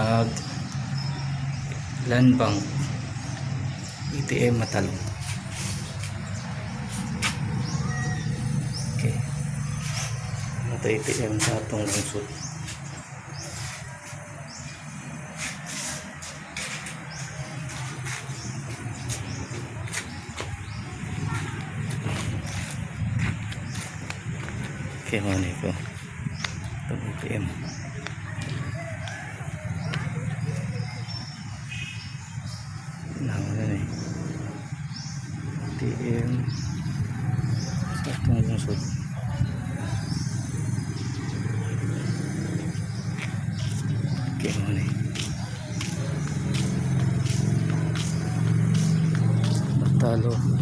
mag land bank ATM Matalong. Okay, ito ATM sa atong lungsod. Okay, mana ito itong ATM. ATM sa atong lungsod. Okay, mana Matalo